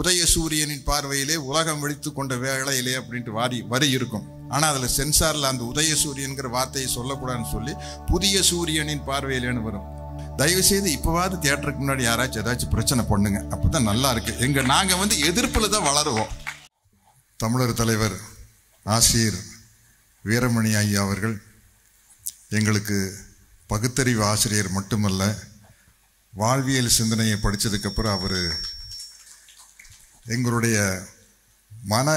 உதயசூரியனின் பார்வையிலே உலகம் விழித்து கொண்ட வேளையிலே அப்படின்ட்டு வரி இருக்கும். ஆனால் அதில் சென்சாரில் அந்த உதயசூரியன்கிற வார்த்தையை சொல்லக்கூடாதுன்னு சொல்லி புதிய சூரியனின் பார்வையிலேன்னு வரும். தயவுசெய்து இப்போவாது தியேட்டருக்கு முன்னாடி யாராச்சும் ஏதாச்சும் பிரச்சனை பண்ணுங்க, அப்போ தான் நல்லா இருக்கு. நாங்கள் எதிர்ப்பில் தான் வளருவோம். தமிழர் தலைவர் ஆசிரியர் வீரமணி ஐயா அவர்கள் எங்களுக்கு பகுத்தறிவு ஆசிரியர் மட்டுமல்ல, வாழ்வியல் சிந்தனையை படித்ததுக்கப்புறம் அவர் எங்களுடைய மன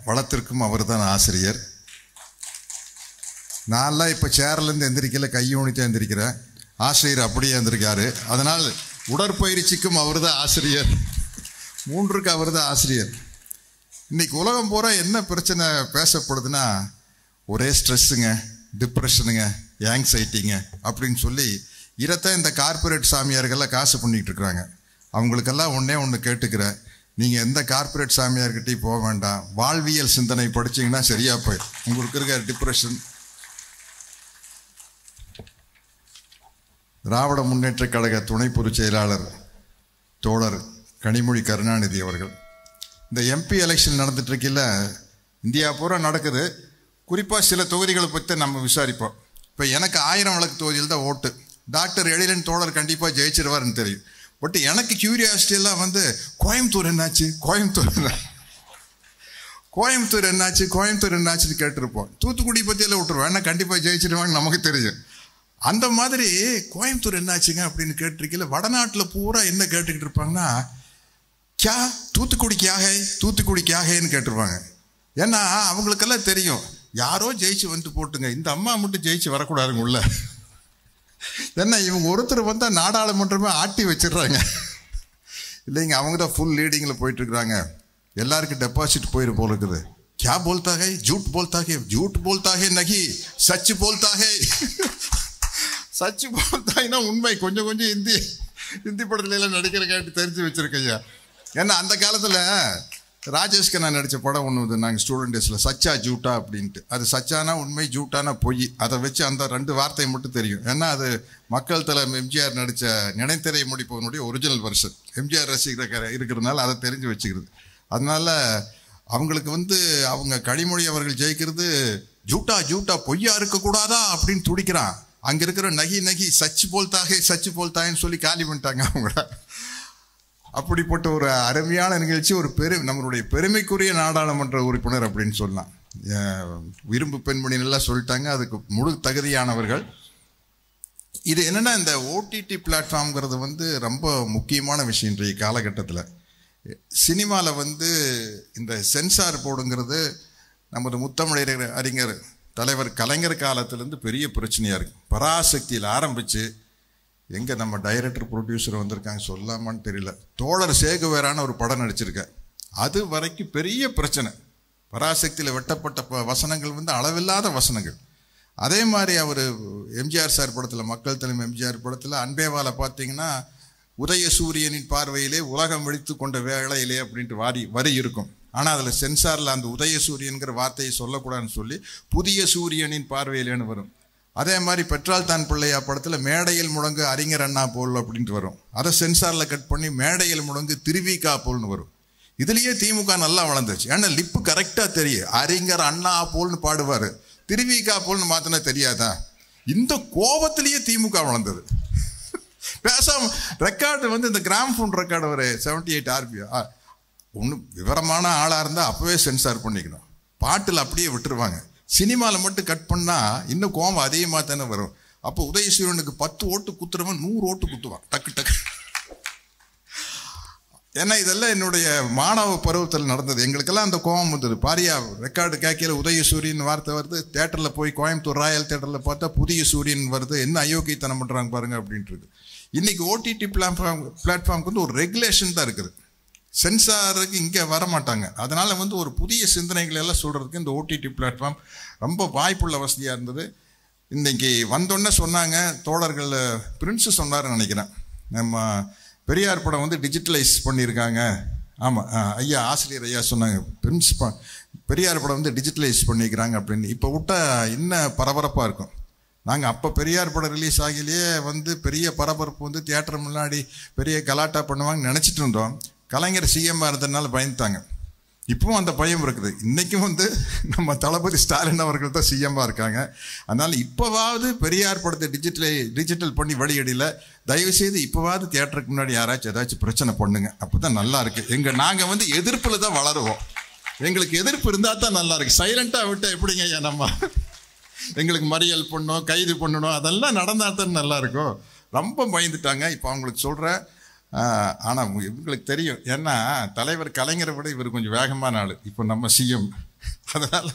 வளத்திற்கும் அவர் தான் ஆசிரியர். நான்லாம் இப்போ சேர்லேருந்து எந்திரிக்கல, கையூனித்தான் எந்திரிக்கிறேன். ஆசிரியர் அப்படியே எந்திரிக்காரு. அதனால் உடற்பயிற்சிக்கும் அவர் தான் ஆசிரியர், 3க்கு அவர் தான் ஆசிரியர். இன்னைக்கு உலகம் பூரா என்ன பிரச்சனை பேசப்படுதுன்னா, ஒரே ஸ்ட்ரெஸ்ஸுங்க, டிப்ரெஷனுங்க, ஆங்ஸைட்டிங்க அப்படின்னு சொல்லி இதைத்தான் இந்த கார்பரேட் சாமியார்கள்லாம் காசு பண்ணிகிட்டு இருக்கிறாங்க. அவங்களுக்கெல்லாம் ஒன்று கேட்டுக்கிறேன், நீங்கள் எந்த கார்பரேட் சாமியார்கிட்டையும் போக வேண்டாம், வாழ்வியல் சிந்தனை படிச்சிங்கன்னா சரியாக போயிடும். உங்களுக்கு இருக்க டிப்ரெஷன். திராவிட முன்னேற்ற கழக துணை பொதுச் செயலாளர் தோழர் கனிமொழி கருணாநிதி அவர்கள், இந்த எம்பி எலெக்ஷன் நடந்துட்டு இருக்கையில் இந்தியா பூரா நடக்குது. குறிப்பாக சில தொகுதிகளை பற்றி நம்ம விசாரிப்போம். இப்போ எனக்கு 1000 விளக்கு தொகுதியில் தான் ஓட்டு. டாக்டர் எழிலன் தோழர் கண்டிப்பாக ஜெயிச்சிருவாருன்னு தெரியும். பட் எனக்கு கியூரியாசிட்டி எல்லாம் கோயம்புத்தூர் என்னாச்சு, கோயம்புத்தூர் என்னாச்சுன்னு கேட்டிருப்போம். தூத்துக்குடி பற்றியெல்லாம் விட்டுருவோம், ஏன்னா கண்டிப்பாக ஜெயிச்சிருவான்னு நமக்கு தெரியும். அந்த மாதிரி கோயம்புத்தூர் என்னாச்சுங்க அப்படின்னு கேட்டிருக்கல, வடநாட்டில் பூரா என்ன கேட்டுக்கிட்டு இருப்பாங்கன்னா, தூத்துக்குடி கியாகைன்னு கேட்டுருவாங்க. ஏன்னா அவங்களுக்கெல்லாம் தெரியும், யாரோ ஜெயிச்சு வந்து போட்டுங்க, இந்த அம்மா மட்டும் ஜெயிச்சு வரக்கூடாதுங்க உள்ள. ஏன்னா இவங்க ஒருத்தர் வந்தால் நாடாளுமன்றமே ஆட்டி வச்சிடுறாங்க இல்லைங்க. அவங்க தான் ஃபுல் லீடிங்கில் போயிட்டு இருக்கிறாங்க. எல்லாருக்கும் டெபாசிட் போயிரு போல இருக்குது. क्या बोलता है, झूठ बोलता है नहीं, सच बोलता है. சச்சு போல்தாய்னா உண்மை. கொஞ்சம் ஹிந்தி படத்துல எல்லாம் நடிக்கிற கேட்டு தெரிஞ்சு வச்சிருக்கையா. ஏன்னா அந்த காலத்தில் ராஜேஷ் கண்ணா நடித்த படம் ஒன்று நாங்கள் ஸ்டூடெண்ட் டேஸில், சச்சா ஜூட்டா அப்படின்ட்டு. அது சச்சானா உண்மை, ஜூட்டானா பொய். அதை வச்சு அந்த 2 வார்த்தை மட்டும் தெரியும். ஏன்னா அது மக்கள் தலைவர் எம்ஜிஆர் நடித்த நினைத்திரை முடிப்பவனுடைய ஒரிஜினல் வெர்ஷன். எம்ஜிஆர் ரசிகர் இருக்கிறதுனால அதை தெரிஞ்சு வச்சுக்கிறது. அதனால அவங்களுக்கு அவங்க கனிமொழி அவர்கள் ஜெயிக்கிறது ஜூட்டா பொய்யா இருக்கக்கூடாதா அப்படின்னு துடிக்கிறான். அங்கே இருக்கிற நகி சச்சு போல்தாகன்னு சொல்லி காலி பண்ணிட்டாங்க அவங்கள. அப்படிப்பட்ட ஒரு அருமையான நிகழ்ச்சி. நம்மளுடைய பெருமைக்குரிய நாடாளுமன்ற உறுப்பினர் அப்படின்னு சொல்லலாம். விரும்பு பெண்மணி நல்லா சொல்லிட்டாங்க, அதுக்கு முழு தகுதியானவர்கள். இது என்னன்னா, இந்த ஓடிடி பிளாட்ஃபார்ம்ங்கிறது ரொம்ப முக்கியமான விஷயம் இன்றைய காலகட்டத்தில். சினிமாவில் இந்த சென்சார் போர்டுங்கிறது நமது முத்தமிழர் அறிஞர் தலைவர் கலைஞர் காலத்திலேருந்து பெரிய பிரச்சனையாக இருக்குது. பராசக்தியில் ஆரம்பித்து எங்கே நம்ம டைரக்டர் ப்ரொடியூசர் வந்திருக்காங்க சொல்லாமான்னு தெரியல, தோழர் சேகுவேரான ஒரு படம் நடிச்சிருக்கேன். அது வரைக்கும் பெரிய பிரச்சனை. பராசக்தியில் வெட்டப்பட்ட வசனங்கள் அளவில்லாத வசனங்கள். அதே மாதிரி அவர் எம்ஜிஆர் சார் படத்தில், மக்கள் தலைமை எம்ஜிஆர் படத்தில் அன்பேவால பார்த்தீங்கன்னா, உதயசூரியனின் பார்வையிலே உலகம் விழித்து கொண்ட வேளையிலே அப்படின்ட்டு வரி இருக்கும். ஆனால் அதில் சென்சாரில் அந்த உதயசூரியன்கிற வார்த்தையை சொல்லக்கூடாதுன்னு சொல்லி புதிய சூரியனின் பார்வையிலேன்னு வரும். அதே மாதிரி பெற்றால் தான் பிள்ளையா படத்தில் மேடையில் முழங்கு அறிஞர் அண்ணா போல் அப்படின்ட்டு வரும். அதை சென்சாரில் கட் பண்ணி மேடையில் முழங்கு திருவிக்கா போல்னு வரும். இதுலேயே திமுக நல்லா வளர்ந்துச்சு. ஏன்னா லிப்பு கரெக்டாக தெரியும். அறிஞர் அண்ணா போல்னு பாடுவார், திருவிக்கா போல்னு மாற்றினா தெரியாதா? இந்த கோபத்திலேயே திமுக வளர்ந்தது. பேசாம ரெக்கார்டு இந்த கிராம்ஃபோன் ரெக்கார்டு ஒரு 78 RPM. ஒன்றும் விவரமான ஆளாக இருந்தால் அப்போவே சென்சார் பண்ணிக்கணும். பாட்டில் அப்படியே விட்டுருவாங்க. சினிமாவில் மட்டும் கட் பண்ணால் இன்னும் கோபம் அதிகமாக தானே வரும். அப்போ உதயசூரியனுக்கு 10 ஓட்டு குத்துறவன் 100 ஓட்டு குத்துவான் டக்கு. ஏன்னா இதெல்லாம் என்னுடைய மாணவ பருவத்தில் நடந்தது. எங்களுக்கெல்லாம் அந்த கோபம் வந்தது. பாரியா ரெக்கார்டு கேட்கல உதயசூரியன் வார்த்தை வருது, தேட்டரில் போய் கோயம்புத்தூர் ராயல் தேட்டரில் பார்த்தா புதிய சூரியன் வருது, என்ன அயோக்கியத்தனம் பண்ணுறாங்க பாருங்க அப்படின்ட்டு இருக்கு. இன்னைக்கு ஓடிடி பிளாட்ஃபார்முக்கு ஒரு ரெகுலேஷன் தான் இருக்குது. சென்சாருக்கு இங்கே வரமாட்டாங்க. அதனால் ஒரு புதிய சிந்தனைகள் எல்லாம் சொல்கிறதுக்கு இந்த ஓடிடி பிளாட்ஃபார்ம் ரொம்ப வாய்ப்புள்ள வசதியாக இருந்தது. இன்றைக்கி வந்தோடனே சொன்னாங்க தோழர்கள், பிரின்ஸு சொன்னார்னு நினைக்கிறேன், நம்ம பெரியார் படம் டிஜிட்டலைஸ் பண்ணியிருக்காங்க. ஆமாம், ஐயா ஆசிரியர் ஐயா சொன்னாங்க, பெரியார் படம் டிஜிட்டலைஸ் பண்ணிக்கிறாங்க அப்படின்னு. இப்போ விட்டால் இன்னும் பரபரப்பாக இருக்கும். நாங்கள் அப்போ பெரியார் படம் ரிலீஸ் ஆகிலேயே பெரிய பரபரப்பு தியேட்டர் முன்னாடி பெரிய கலாட்டா பண்ணுவாங்கன்னு நினச்சிட்டு இருந்தோம். கலைஞர் சிஎம்மாக இருந்ததுனால பயந்துட்டாங்க. இப்பவும் அந்த பயம் இருக்குது. இன்றைக்கும் வந்து நம்ம தளபதி ஸ்டாலின் அவர்கள் தான் சிஎம்மாக இருக்காங்க. அதனால் இப்போவாவது பெரியார் படத்தை டிஜிட்டல் பண்ணி வெளியிடல. தயவுசெய்து இப்போவாவது தியேட்டருக்கு முன்னாடி யாராச்சும் ஏதாச்சும் பிரச்சனை பண்ணுங்க. அப்போ தான் நல்லா இருக்குது. நாங்கள் வந்து எதிர்ப்பில் தான் வளருவோம். எங்களுக்கு எதிர்ப்பு இருந்தால் தான் நல்லா இருக்குது. சைலண்ட்டாக விட்டால் எப்படிங்க ஐயா நம்ம எங்களுக்கு மறியல் பண்ணணும், கைது பண்ணணும், அதெல்லாம் நடந்தால் தான் நல்லா இருக்கும். ரொம்ப பயந்துட்டாங்க. இப்போ அவங்களுக்கு சொல்கிறேன். ஆனால் இவங்களுக்கு தெரியும், ஏன்னா தலைவர் கலைஞரை விட இவர் கொஞ்சம் வேகமான ஆள். இப்போ நம்ம சிஎம். அதனால்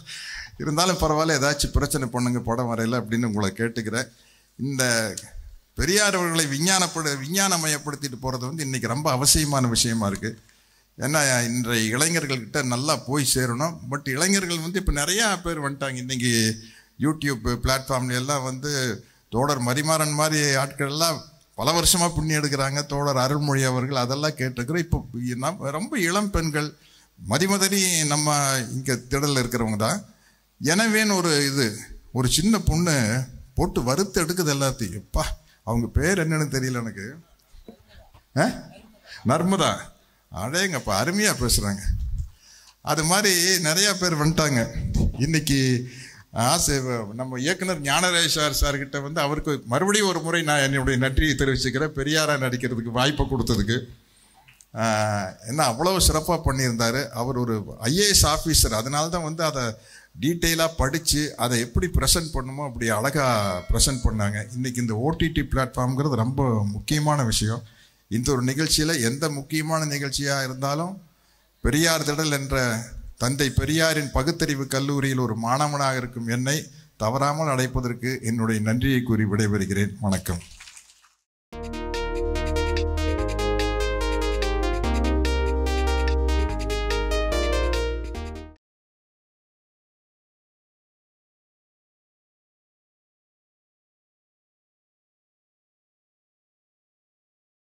இருந்தாலும் பரவாயில்ல, ஏதாச்சும் பிரச்சனை பண்ணுங்க படம் வரையில அப்படின்னு உங்களை கேட்டுக்கிறேன். இந்த பெரியார் அவர்களை விஞ்ஞானமயப்படுத்திட்டு போகிறது வந்து இன்றைக்கி ரொம்ப அவசியமான விஷயமா இருக்குது. ஏன்னா இன்றைய இளைஞர்கள்கிட்ட நல்லா போய் சேரணும். பட் இளைஞர்கள் வந்து இப்போ நிறையா பேர் வந்துட்டாங்க. இன்றைக்கி யூடியூப் பிளாட்ஃபார்ம்ல எல்லாம் வந்து தோழர் மரிமாறன் மாதிரி ஆட்கள் எல்லாம் பல வருஷமாக புண்ணி எடுக்கிறாங்க. தோழர் அருள்மொழி அவர்கள் அதெல்லாம் கேட்டுக்கிறோம். இப்போ ரொம்ப இளம் பெண்கள் மதிமதனி நம்ம இங்கே திடலில் இருக்கிறவங்க தான். எனவேன்னு ஒரு சின்ன பொண்ணு போட்டு வறுத்து எடுக்குது எல்லாத்தையும். எப்பா அவங்க பேர் என்னன்னு தெரியல எனக்கு. நர்மதா. அடேங்கப்பா அருமையாக பேசுகிறாங்க. அது மாதிரி நிறையா பேர் வந்துட்டாங்க. இன்னைக்கு நம்ம இயக்குனர் ஞானராஜ் சார்கிட்ட வந்து அவருக்கு மறுபடியும் ஒரு முறை நான் என்னுடைய நன்றியை தெரிவிச்சுக்கிறேன். பெரியாரா நடிக்கிறதுக்கு வாய்ப்பை கொடுத்ததுக்கு. ஏன்னா அவ்வளோ சிறப்பாக பண்ணியிருந்தார். அவர் ஒரு ஐஏஎஸ் ஆஃபீஸர். அதனால தான் வந்து அதை டீட்டெயிலாக படித்து அதை எப்படி ப்ரெசென்ட் பண்ணுமோ அப்படி அழகாக ப்ரெசென்ட் பண்ணாங்க. இன்றைக்கி இந்த ஓடிடி பிளாட்ஃபார்ம்ங்கிறது ரொம்ப முக்கியமான விஷயம். இந்த ஒரு நிகழ்ச்சியில் எந்த முக்கியமான நிகழ்ச்சியாக இருந்தாலும் பெரியார் திடல் என்ற தந்தை பெரியாரின் பகுத்தறிவு கல்லூரியில் ஒரு மாணவனாக இருக்கும் என்னை தவறாமல் அழைப்பதற்கு என்னுடைய நன்றியை கூறி விடைபெறுகிறேன். வணக்கம்.